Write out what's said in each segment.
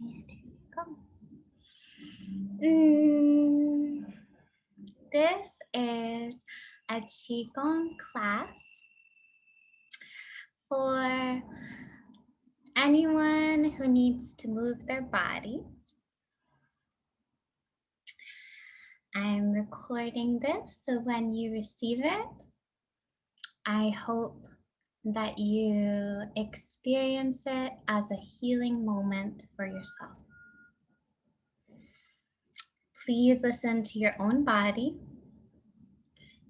And here we go. This is a Qigong class for anyone who needs to move their bodies. I'm recording this, so when you receive it, I hope that you experience it as a healing moment for yourself. Please listen to your own body.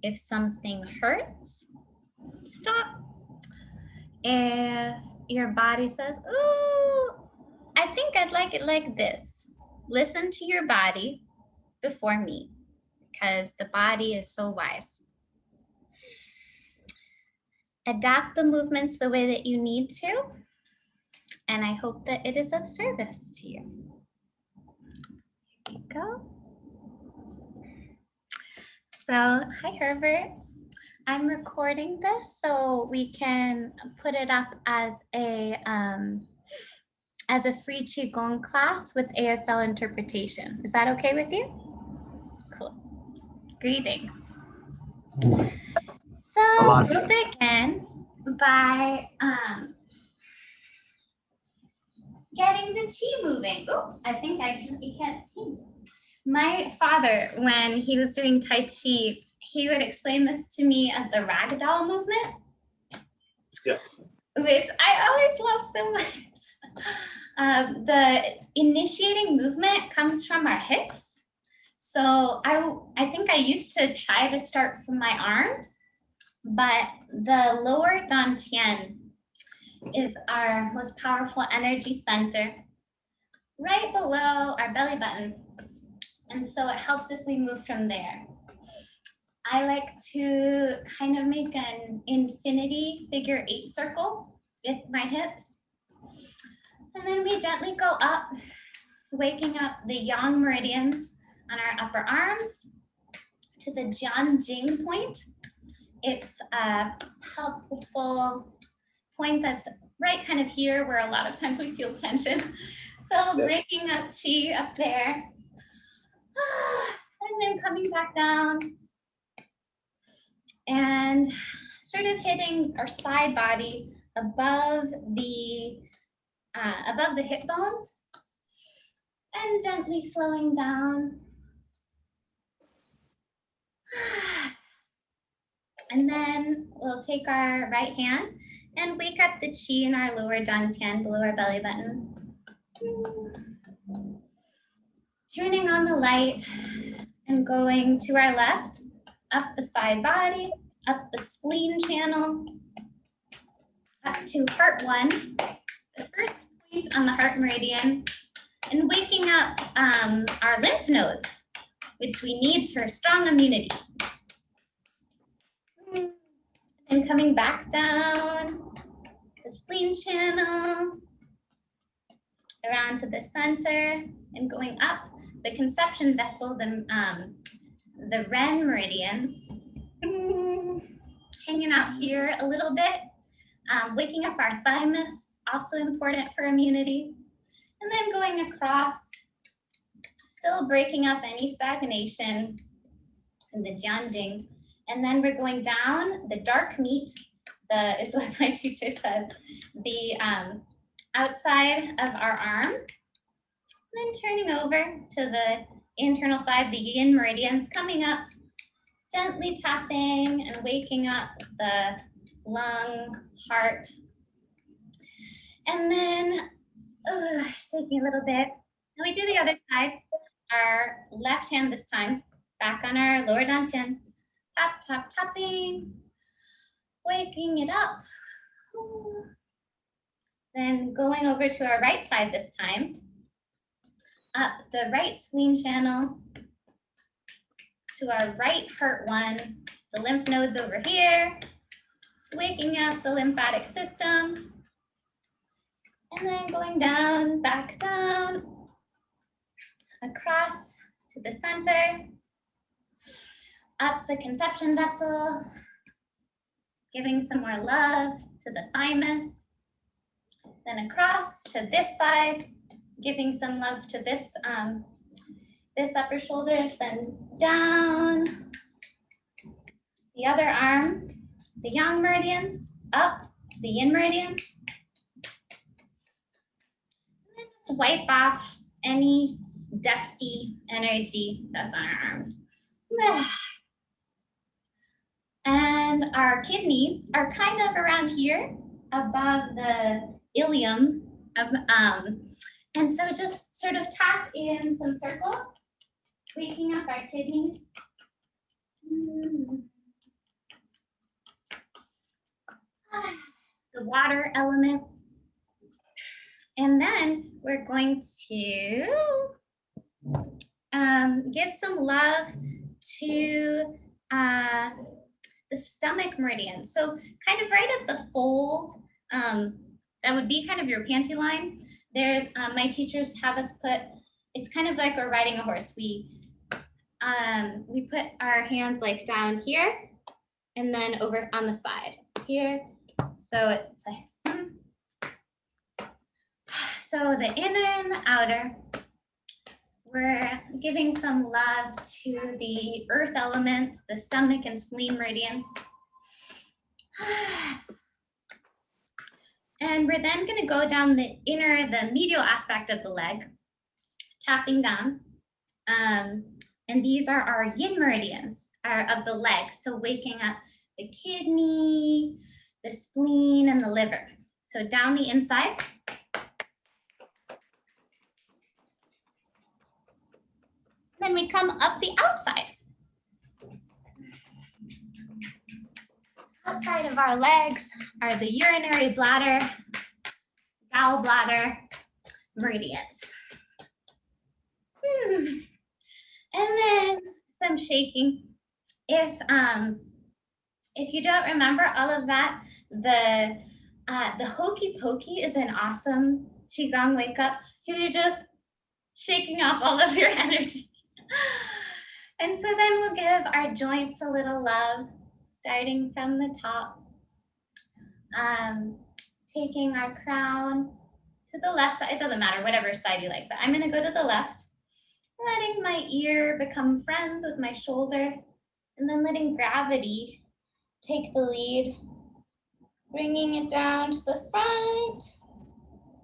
If something hurts, stop. If your body says, ooh, I think I'd like it like this, listen to your body before me, because the body is so wise. Adapt the movements the way that you need to, and I hope that it is of service to you. Here we go. So, hi Herbert. I'm recording this so we can put it up as a free Qigong class with ASL interpretation. Is that okay with you? Cool. Greetings. So we'll begin by getting the chi moving. Oh, I think you can't see. My father, when he was doing Tai Chi, he would explain this to me as the ragdoll movement. Yes. Which I always love so much. The initiating movement comes from our hips. So I think I used to try to start from my arms, but the lower dantian is our most powerful energy center right below our belly button. And so it helps if we move from there. I like to kind of make an infinity figure 8 circle with my hips. And then we gently go up, waking up the yang meridians on our upper arms to the Jianjing point. It's a helpful point that's right kind of here where a lot of times we feel tension. So breaking up chi up there. And then coming back down and sort of hitting our side body above the hip bones and gently slowing down. And then we'll take our right hand and wake up the chi in our lower dantian below our belly button. Turning on the light and going to our left, up the side body, up the spleen channel, up to heart 1, the first point on the heart meridian, and waking up our lymph nodes, which we need for strong immunity. And coming back down the spleen channel, around to the center, and going up the conception vessel, the Ren meridian, hanging out here a little bit, waking up our thymus, also important for immunity, and then going across, still breaking up any stagnation in the Jianjing, and then we're going down the dark meat, is what my teacher says, the outside of our arm, and then turning over to the internal side, the yin meridians coming up, gently tapping and waking up the lung, heart. And then shaking a little bit. And we do the other side, our left hand this time, back on our lower dantian. Tap, tap, tapping, waking it up. Then going over to our right side this time, up the right spleen channel to our right heart 1, the lymph nodes over here, waking up the lymphatic system, and then going down, back down, across to the center, up the conception vessel, giving some more love to the thymus, then across to this side, giving some love to this, this upper shoulders, then down the other arm, the yang meridians, up the yin meridians. And then just wipe off any dusty energy that's on our arms. And our kidneys are kind of around here above the ilium. And so just sort of tap in some circles, waking up our kidneys. The water element. And then we're going to give some love to the stomach meridian. So kind of right at the fold, that would be kind of your panty line. There's, my teachers have us put, it's kind of like we're riding a horse. We put our hands like down here and then over on the side here. So it's like, so the inner and the outer. We're giving some love to the earth element, the stomach and spleen meridians. And we're then going to go down the inner, the medial aspect of the leg, tapping down. And these are our yin meridians of the leg. So waking up the kidney, the spleen, and the liver. So down the inside. Then we come up the outside. Outside of our legs are the urinary bladder, gallbladder meridians. And then some shaking. If you don't remember all of that, the hokey pokey is an awesome qigong wake up. You're just shaking off all of your energy. And so then we'll give our joints a little love, starting from the top, taking our crown to the left side. It doesn't matter, whatever side you like, but I'm gonna go to the left, letting my ear become friends with my shoulder, and then letting gravity take the lead, bringing it down to the front,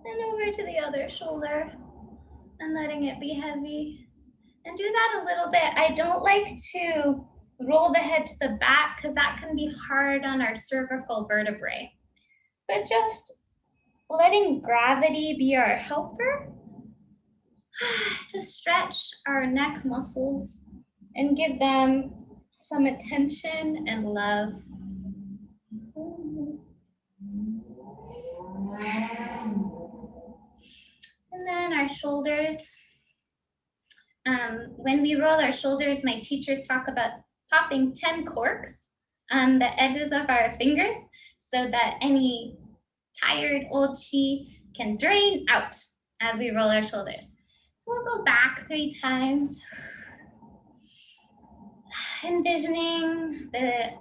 and over to the other shoulder, and letting it be heavy. And do that a little bit. I don't like to roll the head to the back because that can be hard on our cervical vertebrae. But just letting gravity be our helper to stretch our neck muscles and give them some attention and love. And then our shoulders. When we roll our shoulders, my teachers talk about popping 10 corks on the edges of our fingers so that any tired old chi can drain out as we roll our shoulders. So we'll go back 3 times, envisioning the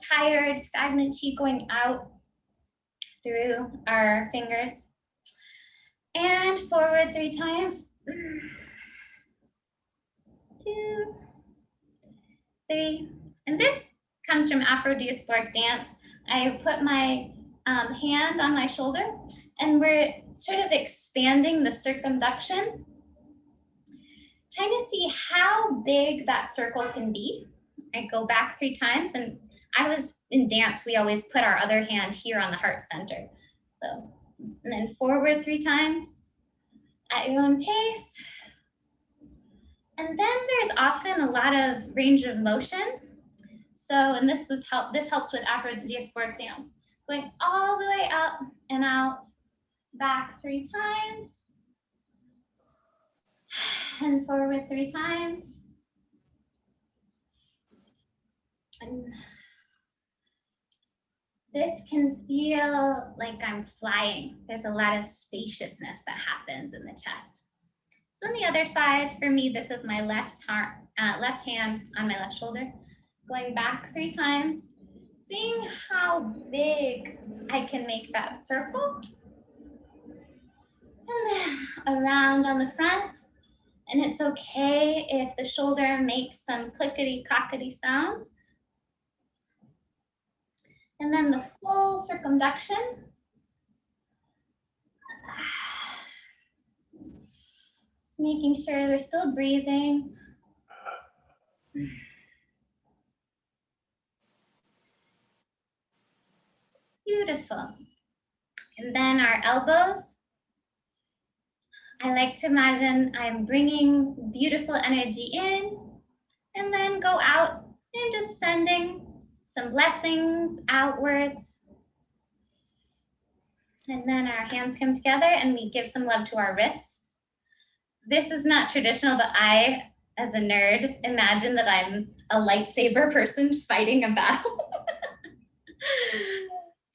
tired, stagnant chi going out through our fingers. And forward 3 times. 2, 3, and this comes from Afro-diasporic dance. I put my hand on my shoulder, and we're sort of expanding the circumduction, trying to see how big that circle can be. I go back 3 times, and I was in dance, we always put our other hand here on the heart center. So, and then forward 3 times at your own pace. And then there's often a lot of range of motion. So, and this helps with Afro-diasporic dance. Going all the way up and out, back 3 times. And forward 3 times. And this can feel like I'm flying. There's a lot of spaciousness that happens in the chest. So on the other side, for me, this is my left hand on my left shoulder. Going back 3 times, seeing how big I can make that circle. And then around on the front. And it's okay if the shoulder makes some clickety-clackety sounds. And then the full circumduction. Making sure we're still breathing. Beautiful. And then our elbows. I like to imagine I'm bringing beautiful energy in and then go out and just sending some blessings outwards. And then our hands come together and we give some love to our wrists. This is not traditional, but I, as a nerd, imagine that I'm a lightsaber person fighting a battle.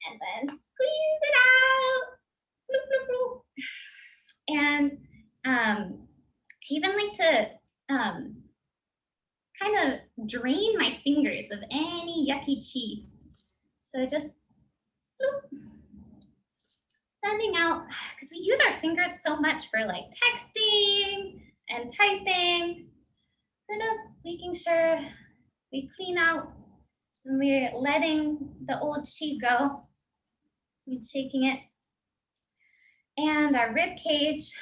And then squeeze it out. Bloop, bloop, bloop. And I even like to kind of drain my fingers of any yucky chi. So just bloop, sending out, because we use our fingers so much for like texting and typing. So just making sure we clean out and we're letting the old chi go. We're shaking it. And our rib cage,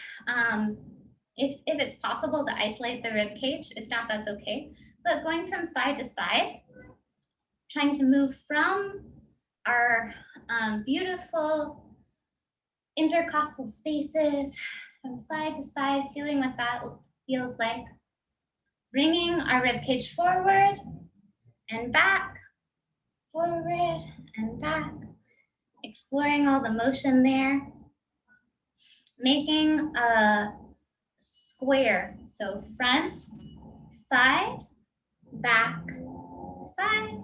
if it's possible to isolate the rib cage, if not, that's okay. But going from side to side, trying to move from our beautiful intercostal spaces from side to side, feeling what that feels like. Bringing our rib cage forward and back, forward and back, exploring all the motion there. Making a square, so front, side, back, side,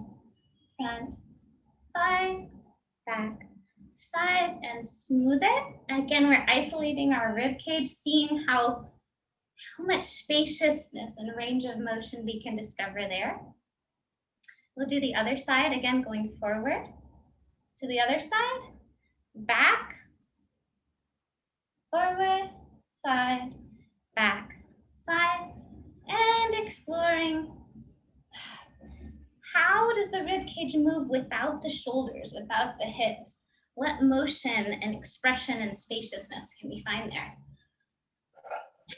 front, side, back, side, and smooth it. Again, we're isolating our rib cage, seeing how much spaciousness and range of motion we can discover there. We'll do the other side, again, going forward to the other side, back, forward, side, back, side, and exploring how does the rib cage move without the shoulders, without the hips? What motion and expression and spaciousness can we find there?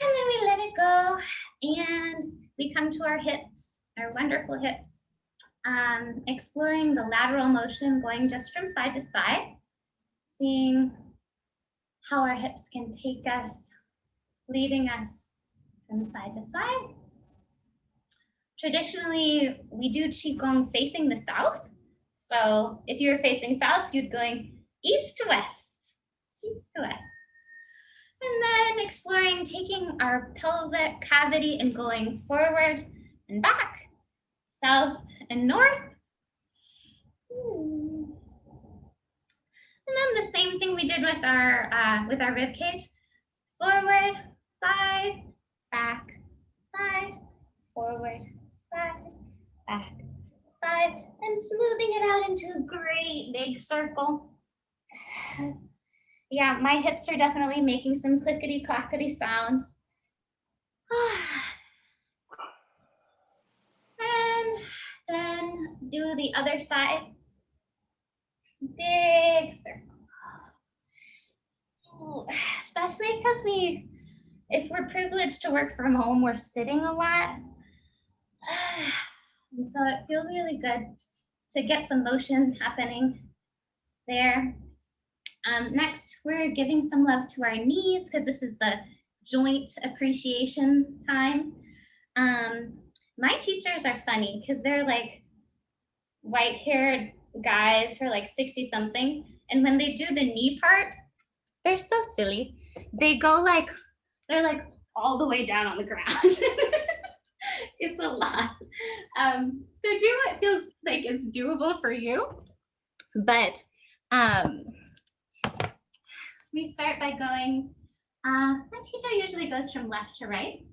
And then we let it go and we come to our hips, our wonderful hips. Exploring the lateral motion, going just from side to side, seeing how our hips can take us, leading us from side to side. Traditionally, we do Qigong facing the south. So if you were facing south, you'd going east to west, east to west. And then exploring taking our pelvic cavity and going forward and back, south and north. And then the same thing we did with our rib cage. Forward, side, back, side, forward, side, back, side, and smoothing it out into a great big circle. Yeah, my hips are definitely making some clickety-clackety sounds. And then do the other side. Big circle. Ooh, especially because if we're privileged to work from home, we're sitting a lot. And so it feels really good to get some motion happening there. Next, we're giving some love to our knees because this is the joint appreciation time. My teachers are funny because they're like white-haired guys who are like 60 something. And when they do the knee part, they're so silly. They go like, they're like all the way down on the ground. It's a lot. So do what feels like it's doable for you. But we start by going, my teacher usually goes from left to right.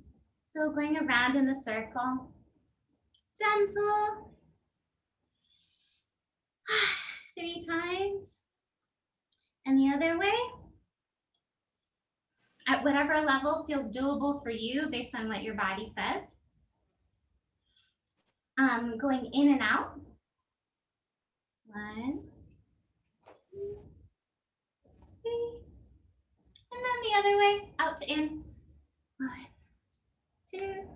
So going around in a circle, gentle, 3 times. And the other way. at whatever level feels doable for you based on what your body says. Going in and out. 1, 2, 3. And then the other way, out to in. 1, 2,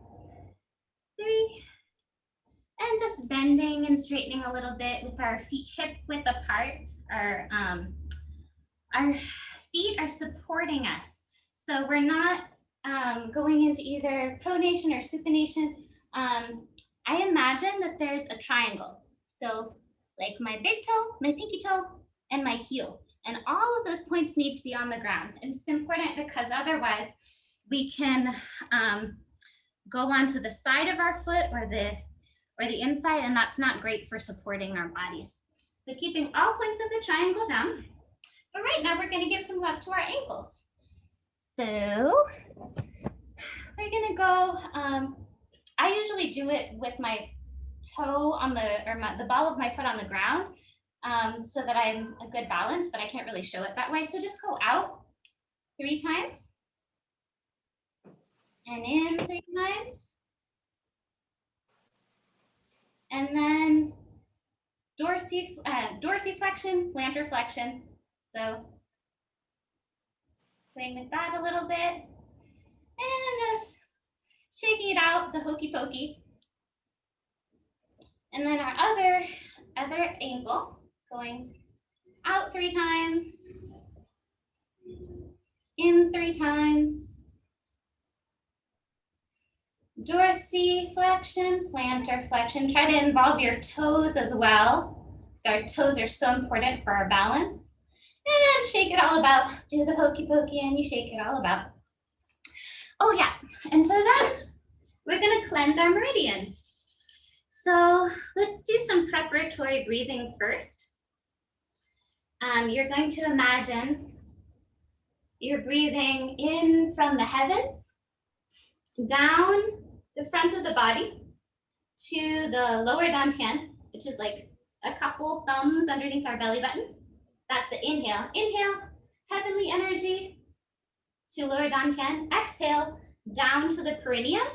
3. And just bending and straightening a little bit with our feet hip width apart. Our feet are supporting us. So we're not going into either pronation or supination. I imagine that there's a triangle. So like my big toe, my pinky toe, and my heel. And all of those points need to be on the ground. And it's important because otherwise we can go onto the side of our foot or the inside, and that's not great for supporting our bodies. So keeping all points of the triangle down. But right now we're gonna give some love to our ankles. So we're gonna go, I usually do it with my toe on the ball of my foot on the ground so that I'm a good balance, but I can't really show it that way. So just go out 3 times and in 3 times. And then dorsiflexion, plantar flexion. So playing with that a little bit and just shaking it out, the hokey pokey. And then our other ankle, going out 3 times, in 3 times, dorsiflexion, plantar flexion. Try to involve your toes as well, because our toes are so important for our balance. And shake it all about. Do the hokey pokey and you shake it all about. Oh yeah, and so then we're gonna cleanse our meridians. So let's do some preparatory breathing first. You're going to imagine you're breathing in from the heavens, down the front of the body to the lower dantian, which is like a couple thumbs underneath our belly button. That's the inhale. Inhale, heavenly energy to lower dantian. Exhale, down to the perineum.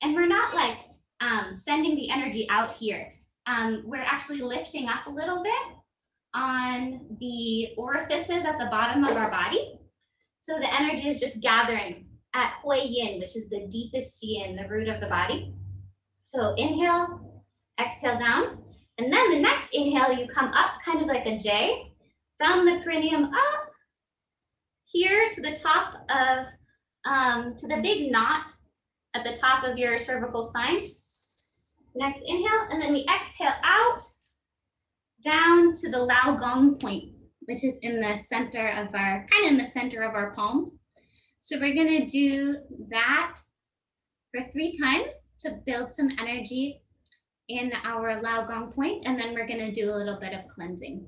And we're not like sending the energy out here. We're actually lifting up a little bit on the orifices at the bottom of our body. So the energy is just gathering at Hui Yin, which is the deepest yin, the root of the body. So inhale, exhale down. And then the next inhale, you come up kind of like a J from the perineum up here to the top of, to the big knot at the top of your cervical spine. Next inhale, and then we exhale out, down to the Lao Gong point, which is in the center of our, kind of in the center of our palms. So we're gonna do that for 3 times to build some energy in our Lao Gong point, and then we're gonna do a little bit of cleansing.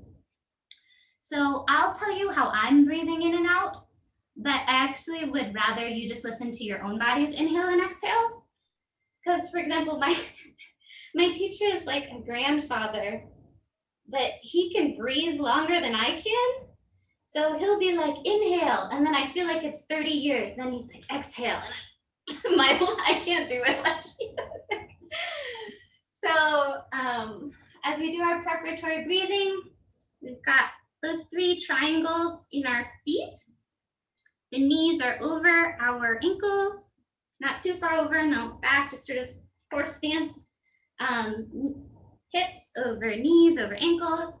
So I'll tell you how I'm breathing in and out, but I actually would rather you just listen to your own body's inhale and exhales. Because for example, my teacher is like a grandfather, but he can breathe longer than I can. So he'll be like, inhale, and then I feel like it's 30 years. Then he's like, exhale, and I can't do it like he does. So as we do our preparatory breathing, we've got those 3 triangles in our feet. The knees are over our ankles, not too far over, no, back, just sort of horse stance. Hips over knees, over ankles.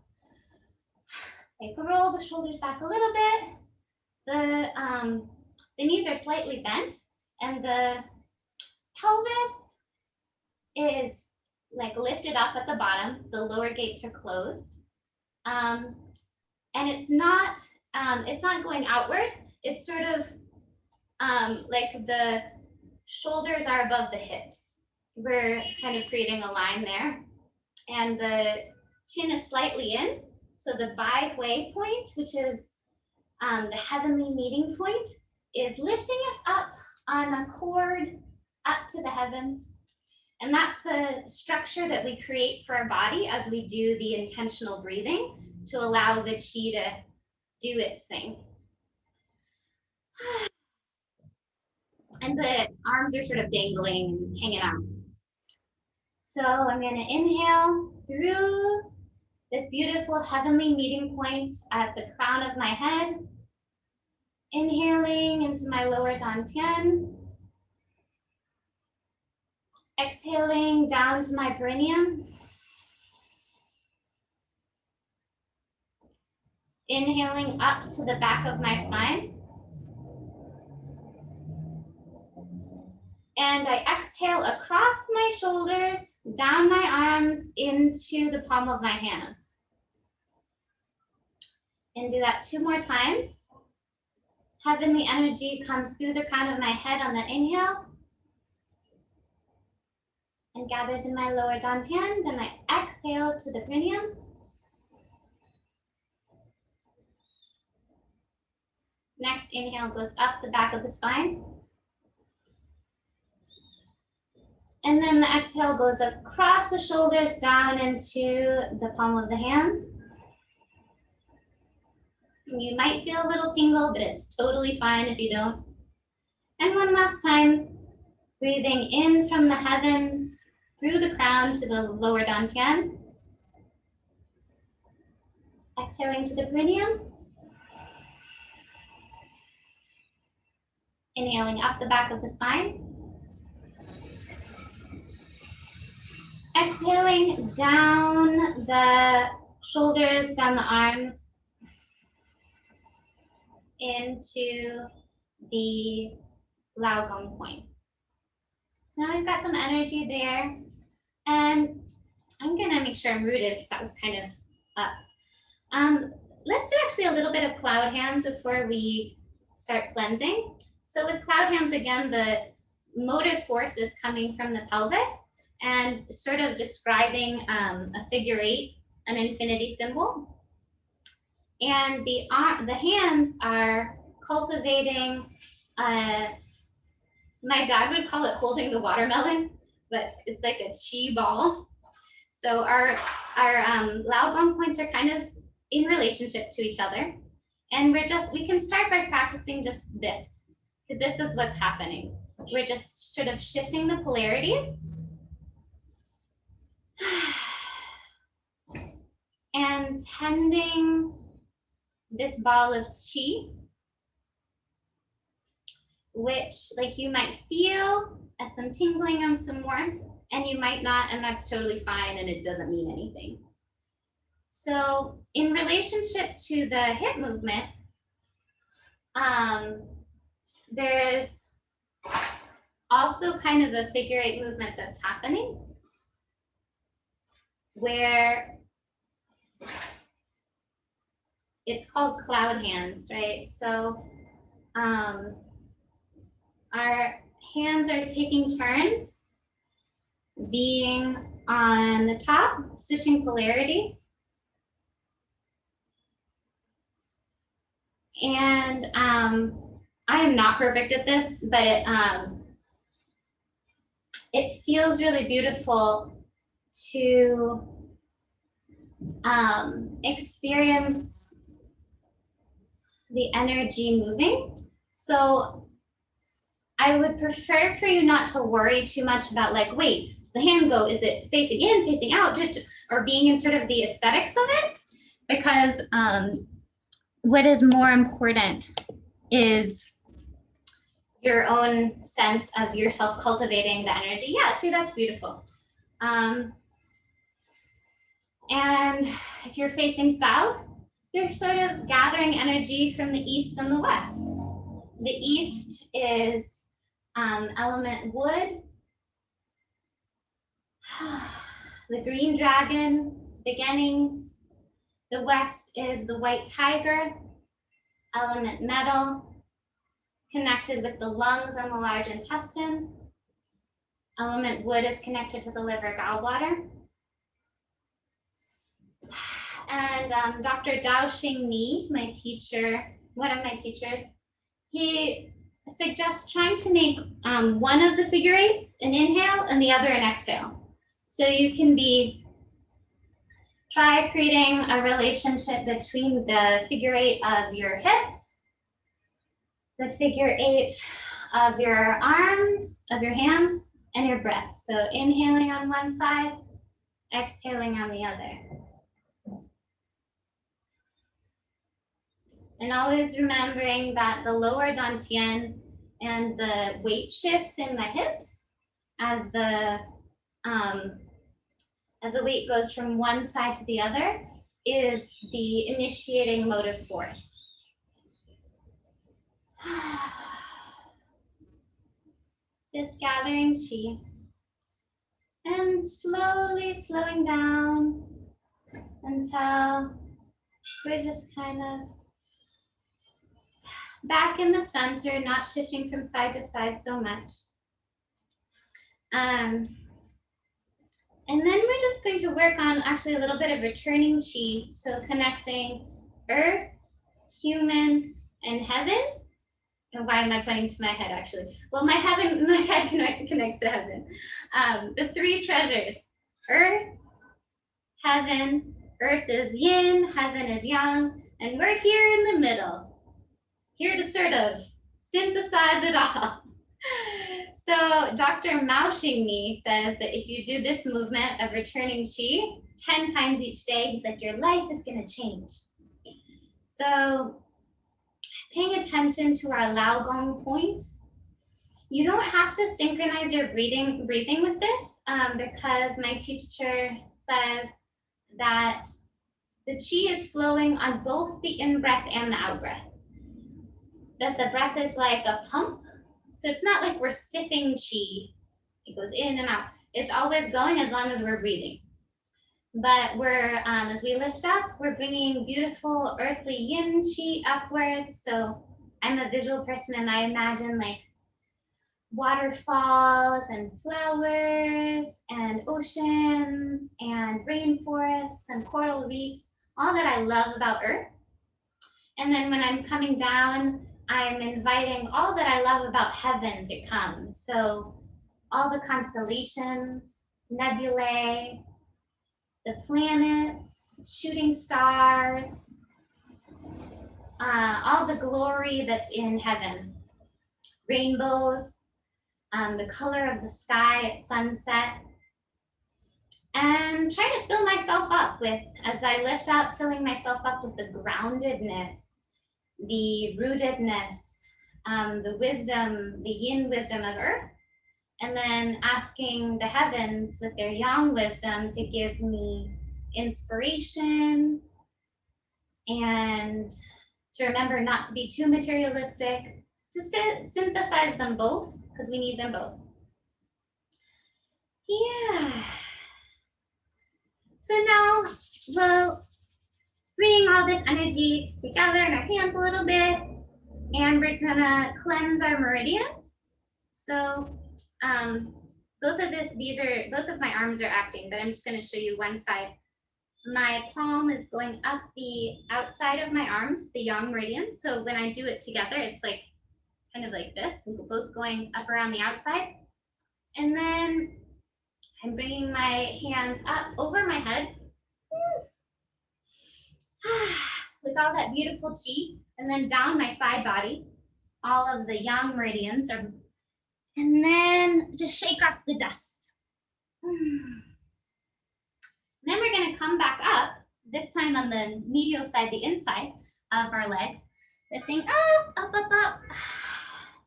Okay, roll the shoulders back a little bit. The knees are slightly bent, and the pelvis is like lifted up at the bottom. The lower gates are closed, and it's not going outward. It's sort of like the shoulders are above the hips. We're kind of creating a line there, and the chin is slightly in. So the Bai Hui point, which is the heavenly meeting point, is lifting us up on a cord up to the heavens. And that's the structure that we create for our body as we do the intentional breathing to allow the qi to do its thing. and the arms are sort of dangling and hanging out. So I'm going to inhale through this beautiful heavenly meeting point at the crown of my head. Inhaling into my lower dantian. Exhaling down to my perineum. Inhaling up to the back of my spine. And I exhale across my shoulders, down my arms, into the palm of my hands. And do that 2 more times. Heavenly energy comes through the crown of my head on the inhale and gathers in my lower dantian. Then I exhale to the perineum. Next inhale goes up the back of the spine. And then the exhale goes across the shoulders down into the palm of the hands. And you might feel a little tingle, but it's totally fine if you don't. And one last time, breathing in from the heavens through the crown to the lower dantian. Exhaling to the perineum. Inhaling up the back of the spine. Exhaling down the shoulders, down the arms, into the Lao Gong point. So now I've got some energy there, and I'm gonna make sure I'm rooted because that was kind of up. Let's do actually a little bit of cloud hands before we start cleansing. So with cloud hands, again, the motive force is coming from the pelvis and sort of describing a figure 8, an infinity symbol. And the hands are cultivating, my dad would call it holding the watermelon, but it's like a chi ball. So our Lao Gong points are kind of in relationship to each other. And we can start by practicing just this, because this is what's happening. We're just sort of shifting the polarities. And tending this ball of chi, which like you might feel as some tingling and some warmth, and you might not, and that's totally fine, and it doesn't mean anything. So in relationship to the hip movement, there's also kind of a figure 8 movement that's happening where it's called cloud hands, right? So our hands are taking turns being on the top, switching polarities. And I am not perfect at this, but it feels really beautiful to experience the energy moving. So I would prefer for you not to worry too much about like, wait, does the hand go, is it facing in, facing out, or being in sort of the aesthetics of it? Because what is more important is your own sense of yourself cultivating the energy. Yeah, see, that's beautiful. And if you're facing south, you're sort of gathering energy from the east and the west. The east is element wood, the green dragon, beginnings. The west is the white tiger, element metal, connected with the lungs and the large intestine. Element wood is connected to the liver gallbladder. And Dr. Dao Xing Ni, my teacher, one of my teachers, he suggests trying to make one of the figure 8s an inhale and the other an exhale. So you can try creating a relationship between the figure 8 of your hips, the figure 8 of your arms, of your hands, and your breath. So inhaling on one side, exhaling on the other. And always remembering that the lower dantian and the weight shifts in my hips as the weight goes from one side to the other is the initiating motive force. Just gathering chi and slowly slowing down until we're just kind of back in the center, not shifting from side to side so much. And then we're just going to work on actually a little bit of returning chi, so connecting earth, human, and heaven. And why am I pointing to my head actually? Well, my head connects to heaven. The three treasures, earth, heaven. Earth is yin, heaven is yang, and we're here in the middle, here to sort of synthesize it all. So Dr. Mao Xingmi says that if you do this movement of returning chi 10 times each day, he's like, your life is going to change. So paying attention to our Lao Gong point, you don't have to synchronize your breathing with this because my teacher says that the chi is flowing on both the in-breath and the out-breath. That the breath is like a pump. So it's not like we're sipping chi. It goes in and out. It's always going as long as we're breathing. But we're, as we lift up, we're bringing beautiful earthly yin chi upwards. So I'm a visual person and I imagine like waterfalls and flowers and oceans and rainforests and coral reefs, all that I love about Earth. And then when I'm coming down, I'm inviting all that I love about heaven to come. So all the constellations, nebulae, the planets, shooting stars, all the glory that's in heaven, rainbows, the color of the sky at sunset, and try to fill myself up with, as I lift up, filling myself up with the groundedness, the rootedness, the wisdom, the yin wisdom of earth, and then asking the heavens with their yang wisdom to give me inspiration and to remember not to be too materialistic, just to synthesize them both because we need them both. Yeah. So now we'll bring all this energy together in our hands a little bit, and we're gonna cleanse our meridians. So both of my arms are acting, but I'm just gonna show you one side. My palm is going up the outside of my arms, the yang meridian. So when I do it together, it's like kind of like this, both going up around the outside. And then I'm bringing my hands up over my head with all that beautiful chi, and then down my side body, all of the yang meridians are, and then just shake off the dust. Then we're going to come back up, this time on the medial side, the inside of our legs, lifting up,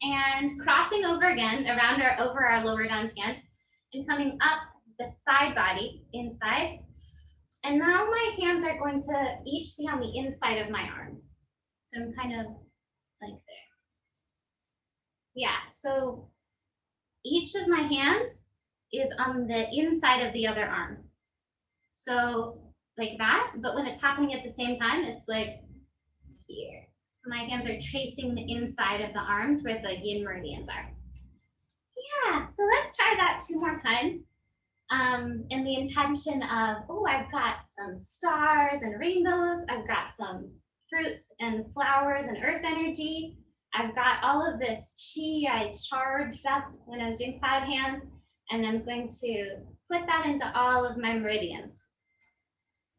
and crossing over again around over our lower dantian, and coming up the side body inside. And now my hands are going to each be on the inside of my arms. So I'm kind of like there. Yeah, so each of my hands is on the inside of the other arm. So like that, but when it's happening at the same time, it's like here. My hands are tracing the inside of the arms where the yin meridians are. Yeah, so let's try that 2 more times. And the intention of, oh, I've got some stars and rainbows, I've got some fruits and flowers and earth energy, I've got all of this chi I charged up when I was doing cloud hands, and I'm going to put that into all of my meridians.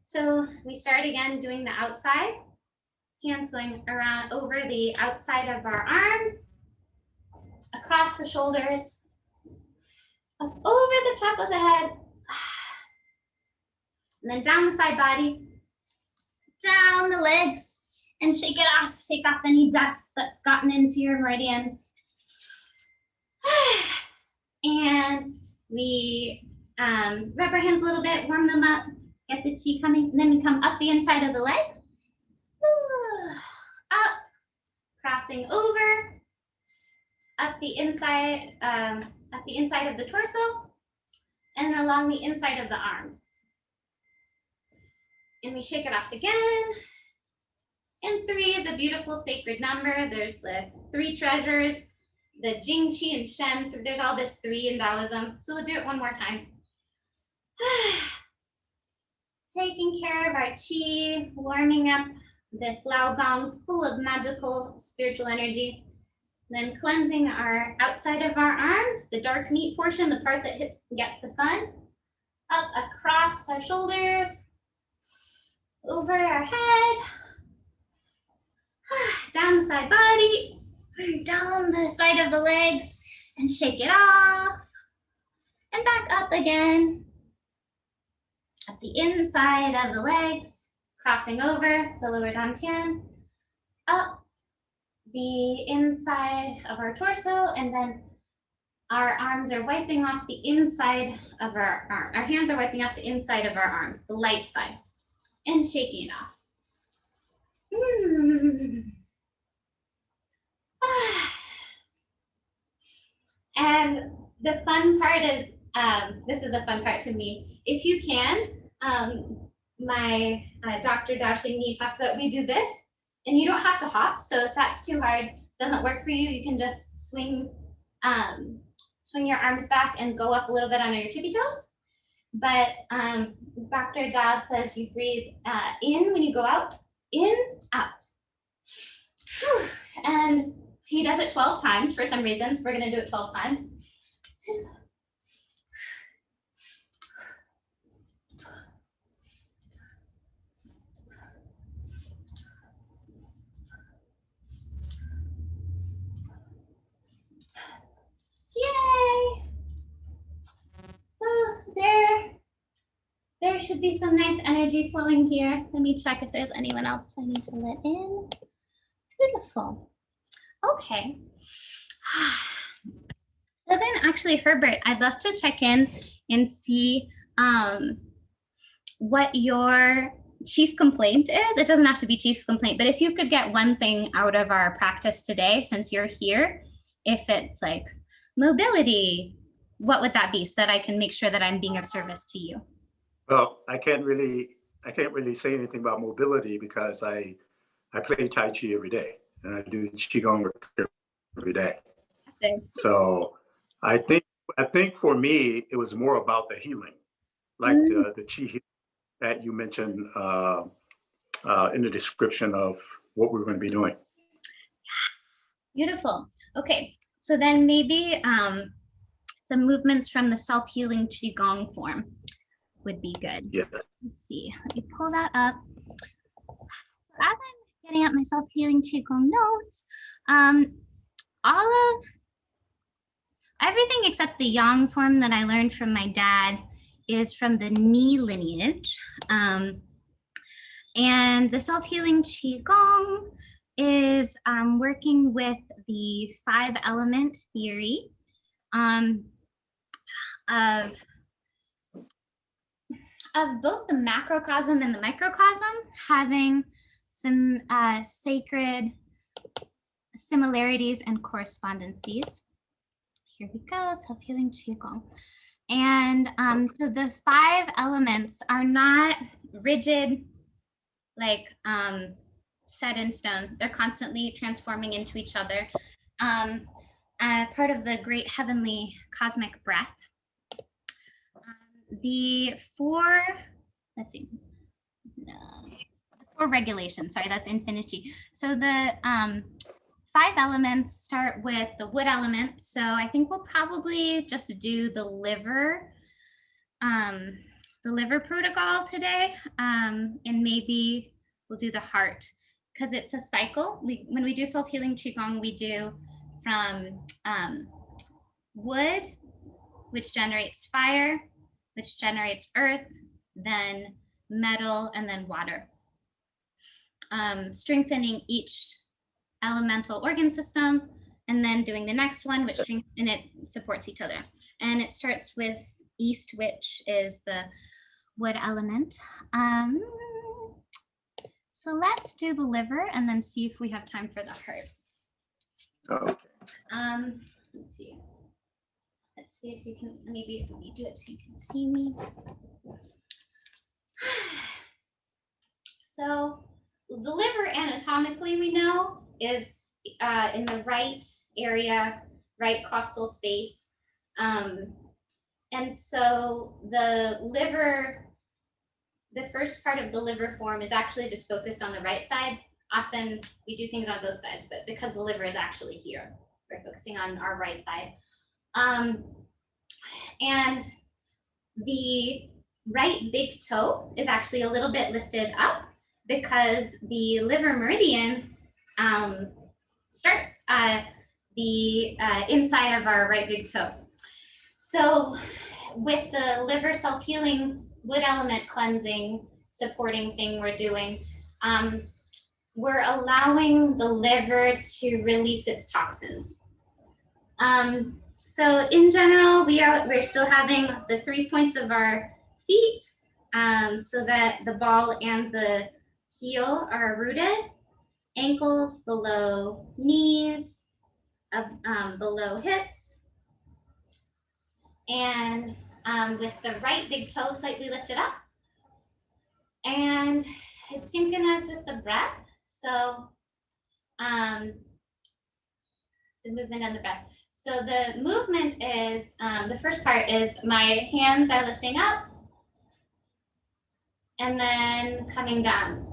So we start again doing the outside, hands going around over the outside of our arms, across the shoulders, up over the top of the head, and then down the side body, down the legs, and shake it off. Shake off any dust that's gotten into your meridians. And we rub our hands a little bit, warm them up, get the chi coming, and then we come up the inside of the legs, up, crossing over, up the inside of the torso, and along the inside of the arms. And we shake it off again. And 3 is a beautiful sacred number. There's the 3 treasures, the Jing, Qi, and Shen. There's all this 3 in Taoism. So we'll do it one more time. Taking care of our Qi, warming up this Lao Gong full of magical spiritual energy. Then cleansing our outside of our arms, the dark meat portion, the part that gets the sun, up across our shoulders, over our head, down the side body, down the side of the legs, and shake it off, and back up again. At the inside of the legs, crossing over the lower dantian, up the inside of our torso, and then our arms are wiping off the inside of our hands are wiping off the inside of our arms, the light side, and shaking it off. And the fun part is, this is a fun part to me. If you can, my Dr. Dao Xing Yi talks about, we do this, and you don't have to hop. So if that's too hard, doesn't work for you, you can just swing your arms back and go up a little bit on your tippy toes. But Dr. Dao says you breathe in when you go out, in, out. Whew. And he does it 12 times for some reasons. We're gonna do it 12 times. Yay! So there should be some nice energy flowing here. Let me check if there's anyone else I need to let in. Beautiful. Okay. So then actually, Herbert, I'd love to check in and see what your chief complaint is. It doesn't have to be chief complaint, but if you could get one thing out of our practice today, since you're here, if it's like mobility, what would that be so that I can make sure that I'm being of service to you? Well, I can't really say anything about mobility because I play Tai Chi every day and I do Qigong every day. Okay. So I think for me, it was more about the healing, like the Qi healing that you mentioned in the description of what we're going to be doing. Beautiful. Okay, so then maybe some movements from the self-healing Qigong form would be good. Yes. Let's see, let me pull that up. So as I'm getting up my self-healing Qigong notes, all of everything except the Yang form that I learned from my dad is from the Ni lineage. And the self-healing Qigong is working with the 5-element theory of both the macrocosm and the microcosm having some sacred similarities and correspondences. Here we go, self-healing Qigong. And so the 5 elements are not rigid, like set in stone. They're constantly transforming into each other. Part of the great heavenly cosmic breath. The 4, let's see, 4 regulations, sorry, that's infinity. So the 5 elements start with the wood element. So I think we'll probably just do the liver protocol today, and maybe we'll do the heart because it's a cycle. When we do self-healing Qigong, we do from wood, which generates fire, which generates earth, then metal, and then water. Strengthening each elemental organ system, and then doing the next one, which and it supports each other. And it starts with east, which is the wood element. So let's do the liver and then see if we have time for the heart. Okay. Let's see. Let's see if you can, maybe let me do it so you can see me. So the liver anatomically, we know, is in the right area, right costal space. And so the liver, the first part of the liver form is actually just focused on the right side. Often we do things on both sides, but because the liver is actually here, we're focusing on our right side. And the right big toe is actually a little bit lifted up because the liver meridian starts the inside of our right big toe. So with the liver self-healing wood element cleansing supporting thing we're doing, we're allowing the liver to release its toxins. So in general, we're still having the 3 points of our feet, so that the ball and the heel are rooted, ankles below knees, below hips, and with the right big toe slightly lifted up. And it's synchronized with the breath. So the movement and the breath. So the movement is, the first part is my hands are lifting up and then coming down.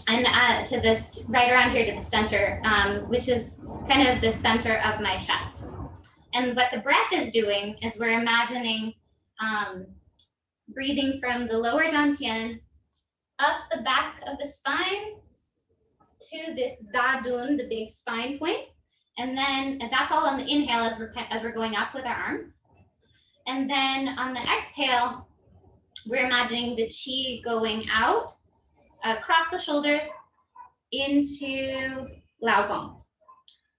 And to this, right around here to the center, which is kind of the center of my chest. And what the breath is doing is we're imagining breathing from the lower dantian up the back of the spine to this dadun, the big spine point. And then that's all on the inhale as we're going up with our arms. And then on the exhale, we're imagining the chi going out across the shoulders into Lao Gong.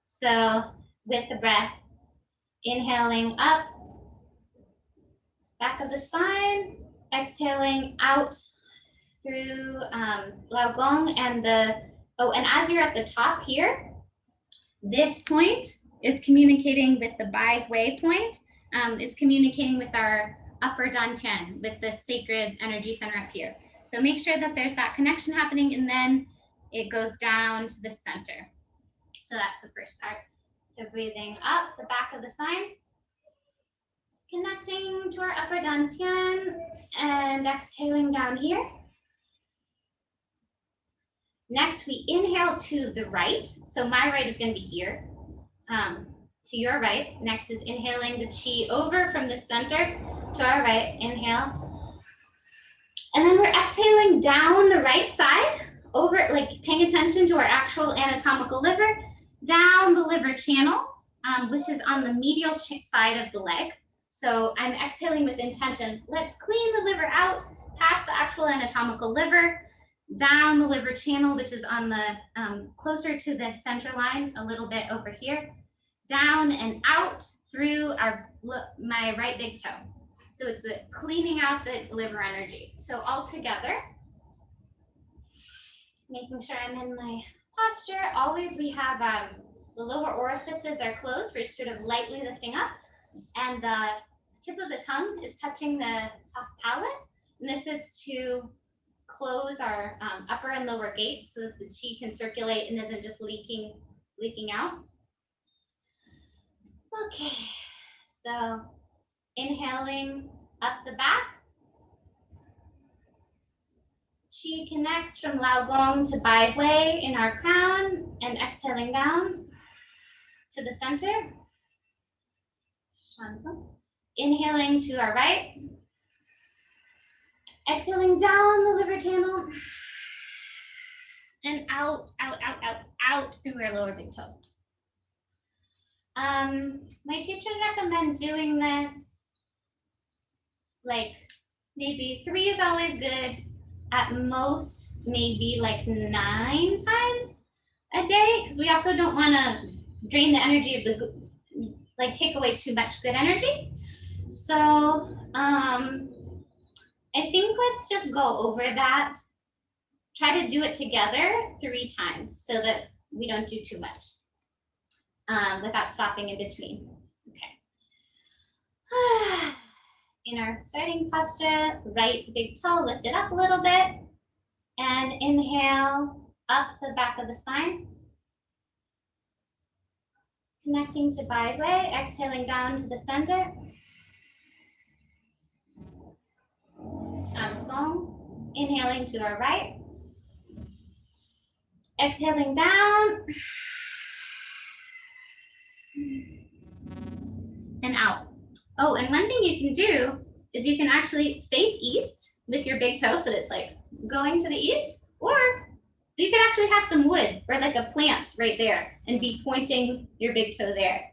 So with the breath, inhaling up, back of the spine, exhaling out through Lao Gong, and and as you're at the top here, this point is communicating with the Bai Hui point. It's communicating with our upper dantian, with the sacred energy center up here. So make sure that there's that connection happening, and then it goes down to the center. So that's the first part. So breathing up the back of the spine, connecting to our upper dantian, and exhaling down here. Next, we inhale to the right. So my right is going to be here, to your right. Next is inhaling the chi over from the center to our right. Inhale. And then we're exhaling down the right side, over, like paying attention to our actual anatomical liver, down the liver channel, which is on the medial side of the leg. So I'm exhaling with intention. Let's clean the liver out past the actual anatomical liver, down the liver channel, which is on the closer to the center line, a little bit over here, down and out through my right big toe. So it's cleaning out the liver energy. So all together, making sure I'm in my posture. Always we have the lower orifices are closed. We're sort of lightly lifting up, and the tip of the tongue is touching the soft palate. And this is to close our upper and lower gates so that the chi can circulate and isn't just leaking out. Okay, so inhaling up the back. Chi connects from Lao Gong to Bai Hui in our crown, and exhaling down to the center. Shansa. Inhaling to our right. Exhaling down the liver channel and out through our lower big toe. My teachers recommend doing this like maybe 3 is always good. At most, maybe like 9 times a day, because we also don't want to drain the energy of the, like take away too much good energy. So I think let's just go over that. Try to do it together 3 times so that we don't do too much without stopping in between. Okay. In our starting posture, right big toe lifted up a little bit, and inhale up the back of the spine. Connecting to byway, exhaling down to the center. Shansong. Inhaling to our right. Exhaling down. And out. Oh, and one thing you can do is you can actually face east with your big toe, so it's like going to the east, or you can actually have some wood or like a plant right there and be pointing your big toe there.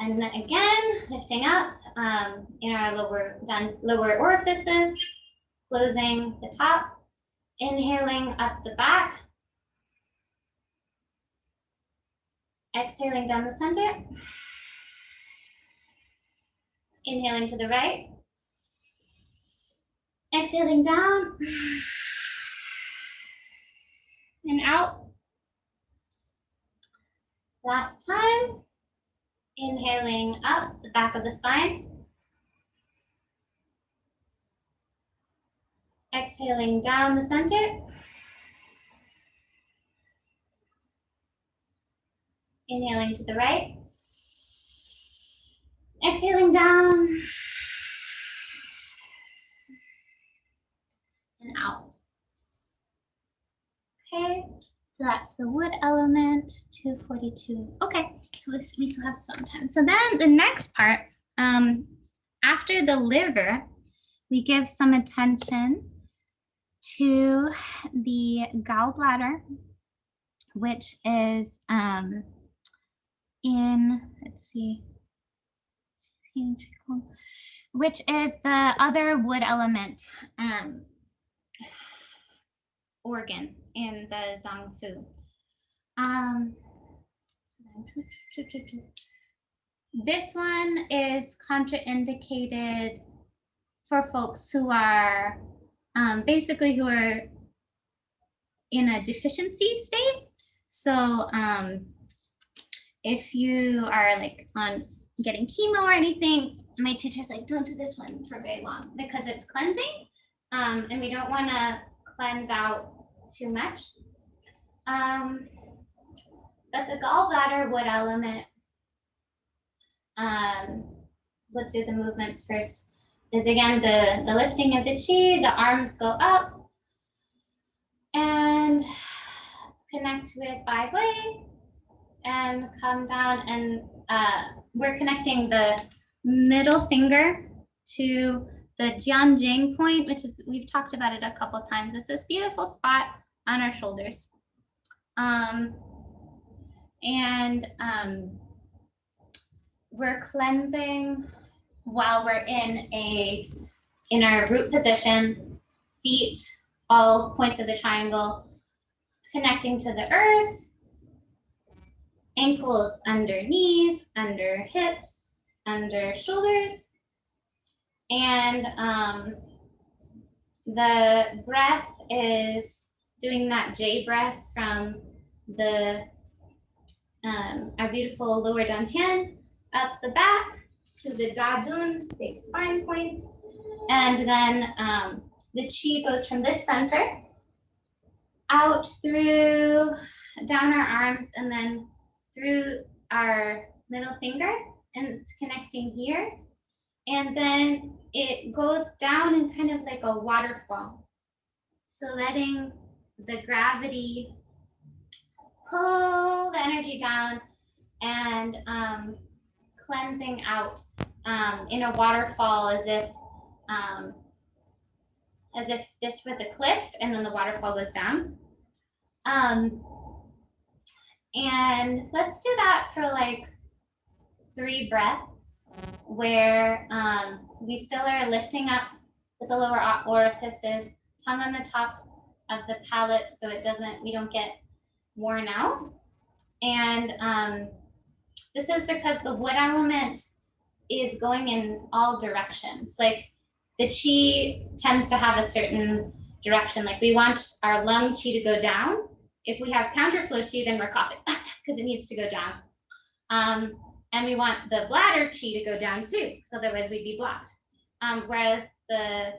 And then again, lifting up in our lower orifices, closing the top, inhaling up the back, exhaling down the center, inhaling to the right, exhaling down and out. Last time, inhaling up the back of the spine, exhaling down the center, inhaling to the right, exhaling down and out. Okay, so that's the wood element, 242. Okay, so we still have some time. So then the next part, after the liver, we give some attention to the gallbladder, which is let's see, which is the other wood element organ in the Zangfu. This one is contraindicated for folks who are basically who are in a deficiency state. So if you are like on getting chemo or anything, my teacher's like, don't do this one for very long because it's cleansing, and we don't want to cleanse out too much. But the gallbladder wood element, we'll do the movements first, is again the lifting of the chi, the arms go up and connect with Bai Hui and come down, and we're connecting the middle finger to the Jianjing point, which is, we've talked about it a couple times. It's this beautiful spot on our shoulders. We're cleansing while we're in our root position, feet, all points of the triangle, connecting to the earth, ankles under knees, under hips, under shoulders, and the breath is doing that J breath from the our beautiful lower dantian up the back to the dadun, big spine point, and then the chi goes from this center out through down our arms and then through our middle finger, and it's connecting here, and then it goes down in kind of like a waterfall, so letting the gravity pull the energy down and cleansing out in a waterfall, as if this were the cliff and then the waterfall goes down. And let's do that for like 3 breaths where we still are lifting up with the lower orifices, tongue on the top of the palate so we don't get worn out. And this is because the wood element is going in all directions. Like the chi tends to have a certain direction. Like we want our lung chi to go down. If we have counterflow chi, then we're coughing because it needs to go down. And we want the bladder chi to go down too, because otherwise we'd be blocked. Whereas the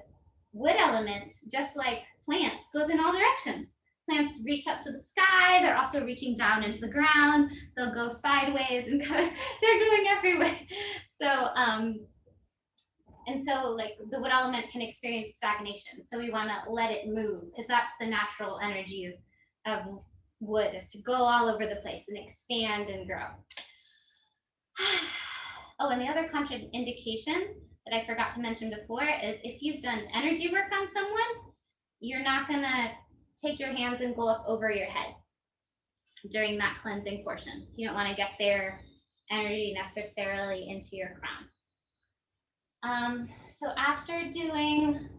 wood element, just like plants, goes in all directions. Plants reach up to the sky, they're also reaching down into the ground, they'll go sideways and they're going everywhere. So, and so like the wood element can experience stagnation. So we wanna let it move because that's the natural energy of wood, is to go all over the place and expand and grow. Oh, and the other contraindication that I forgot to mention before is if you've done energy work on someone, you're not gonna take your hands and go up over your head during that cleansing portion. You don't wanna get their energy necessarily into your crown. So after doing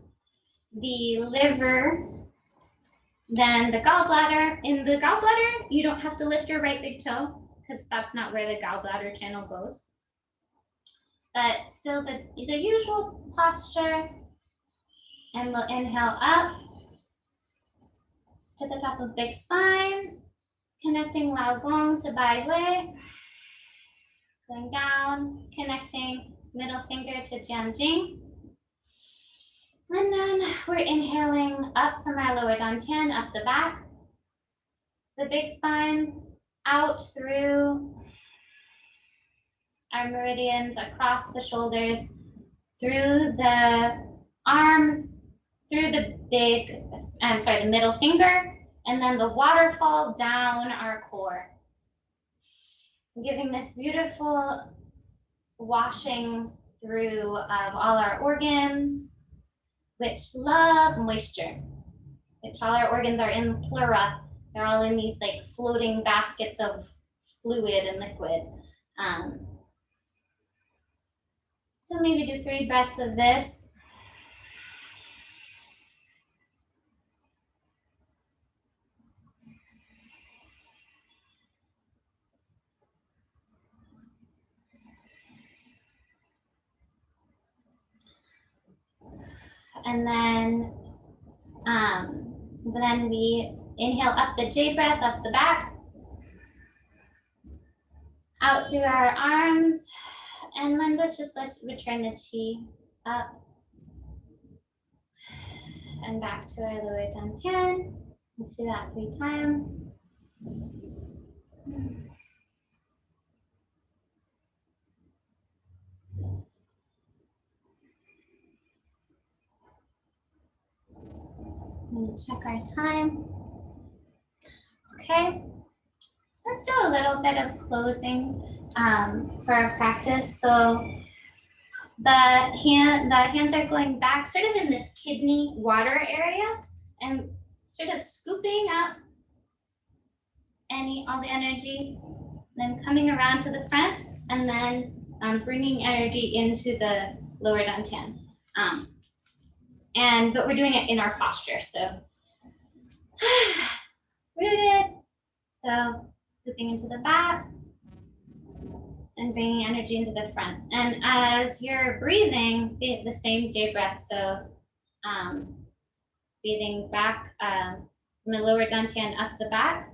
the liver, then the gallbladder. In the gallbladder, you don't have to lift your right big toe because that's not where the gallbladder channel goes. But still the usual posture, and we'll inhale up to the top of big spine, connecting Lao Gong to Bai Hui, going down, connecting middle finger to Jianjing. And then we're inhaling up from our lower dantian, up the back, the big spine, out through our meridians, across the shoulders, through the arms, through the the middle finger, and then the waterfall down our core. Giving this beautiful washing through of all our organs, which love moisture, which all our organs are in pleura. They're all in these like floating baskets of fluid and liquid. So maybe do 3 breaths of this. And then we inhale up the J breath, up the back, out through our arms, and then let's return the chi up and back to our lower dantian. Let's do that 3 times. Check our time. Okay, let's do a little bit of closing for our practice. So the hands are going back sort of in this kidney water area and sort of scooping up all the energy, then coming around to the front and then bringing energy into the lower dantian. But we're doing it in our posture. So rooted. So scooping into the back and bringing energy into the front. And as you're breathing, the same J breath. So breathing back from the lower dantian up the back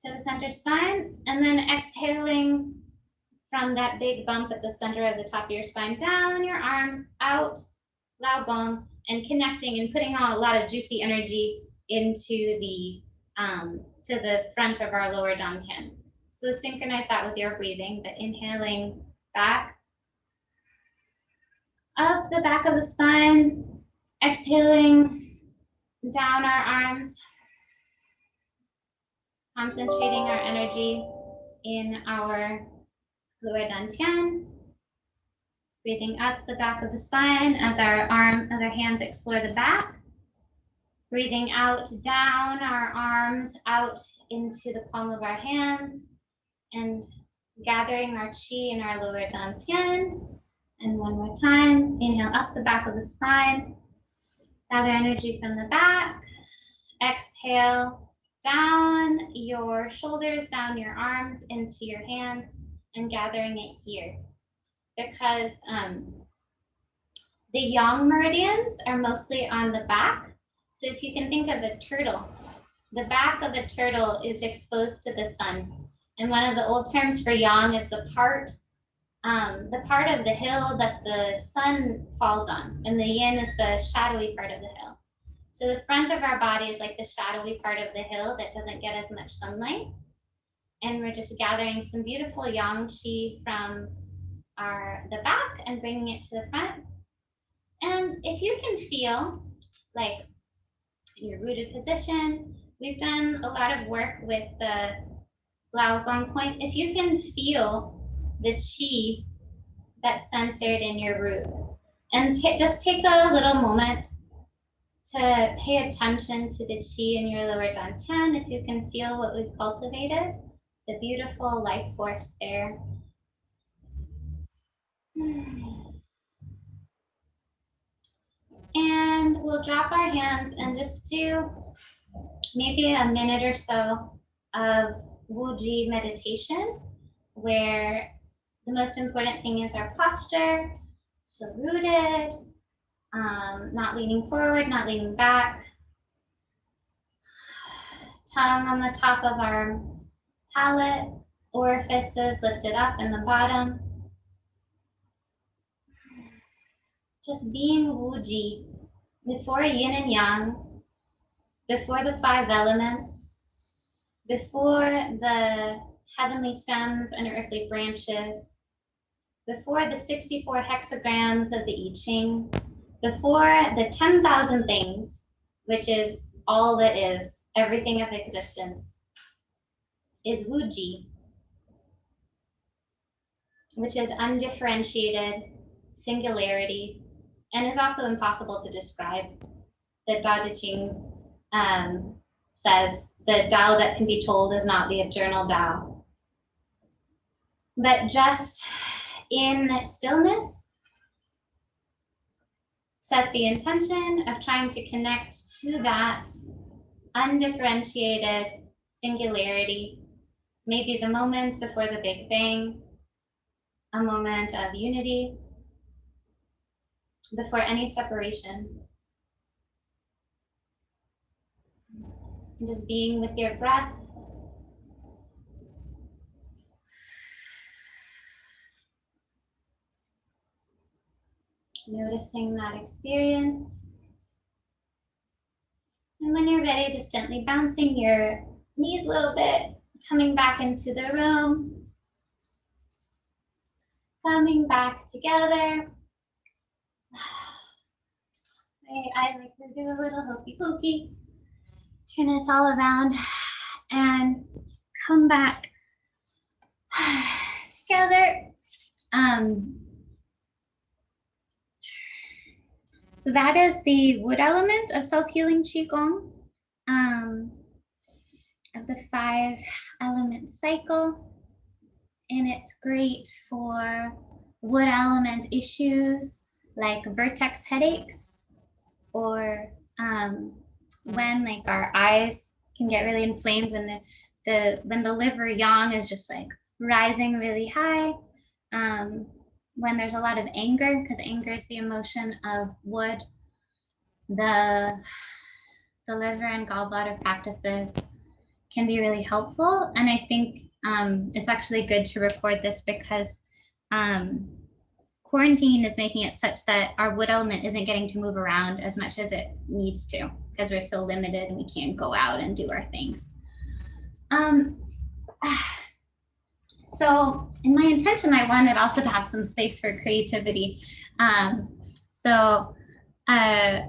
to the center spine, and then exhaling from that big bump at the center of the top of your spine, down your arms, out, Lao Gong, and connecting and putting on a lot of juicy energy into the to the front of our lower dantian. So synchronize that with your breathing, but inhaling back, up the back of the spine, exhaling down our arms, concentrating our energy in our lower dantian, breathing up the back of the spine as our hands explore the back, breathing out, down our arms, out into the palm of our hands, and gathering our chi in our lower dantian. And one more time, inhale up the back of the spine, gather energy from the back. Exhale, down your shoulders, down your arms into your hands, and gathering it here. Because the yang meridians are mostly on the back. So if you can think of a turtle, the back of a turtle is exposed to the sun. And one of the old terms for yang is the part of the hill that the sun falls on. And the yin is the shadowy part of the hill. So the front of our body is like the shadowy part of the hill that doesn't get as much sunlight. And we're just gathering some beautiful yang qi from the back and bringing it to the front. And if you can feel like in your rooted position, we've done a lot of work with the Lao Gong point. If you can feel the qi that's centered in your root, and just take a little moment to pay attention to the qi in your lower dantian. If you can feel what we've cultivated, the beautiful life force there. And we'll drop our hands and just do maybe a minute or so of Wuji meditation, where the most important thing is our posture, so rooted, not leaning forward, not leaning back, tongue on the top of our palate, orifices lifted up in the bottom. Just being Wuji before yin and yang, before the 5 elements, before the heavenly stems and earthly branches, before the 64 hexagrams of the I Ching, before the 10,000 things, which is all that is, everything of existence, is Wuji, which is undifferentiated singularity, and is also impossible to describe. The Tao Te Ching says the Tao that can be told is not the eternal Tao. But just in stillness, set the intention of trying to connect to that undifferentiated singularity, maybe the moment before the Big Bang, a moment of unity, before any separation. And just being with your breath. Noticing that experience. And when you're ready, just gently bouncing your knees a little bit, coming back into the room, coming back together. I like to do a little hokey pokey, turn us all around and come back together. So that is the wood element of self-healing Qigong, of the 5 element cycle. And it's great for wood element issues like vertex headaches, or when like our eyes can get really inflamed when the liver yang is just like rising really high. When there's a lot of anger, because anger is the emotion of wood, the liver and gallbladder practices can be really helpful. And I think it's actually good to record this because quarantine is making it such that our wood element isn't getting to move around as much as it needs to, because we're so limited and we can't go out and do our things. So in my intention, I wanted also to have some space for creativity. So a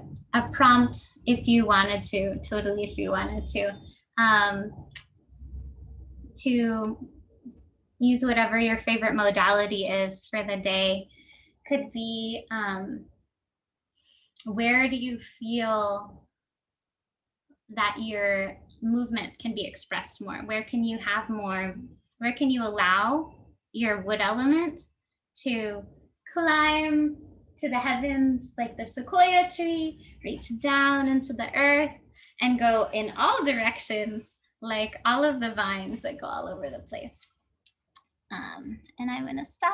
prompt, if you wanted to, totally if you wanted to use whatever your favorite modality is for the day, could be where do you feel that your movement can be expressed more? Where can you have more? Where can you allow your wood element to climb to the heavens like the sequoia tree, reach down into the earth, and go in all directions like all of the vines that go all over the place. And I'm going to stop.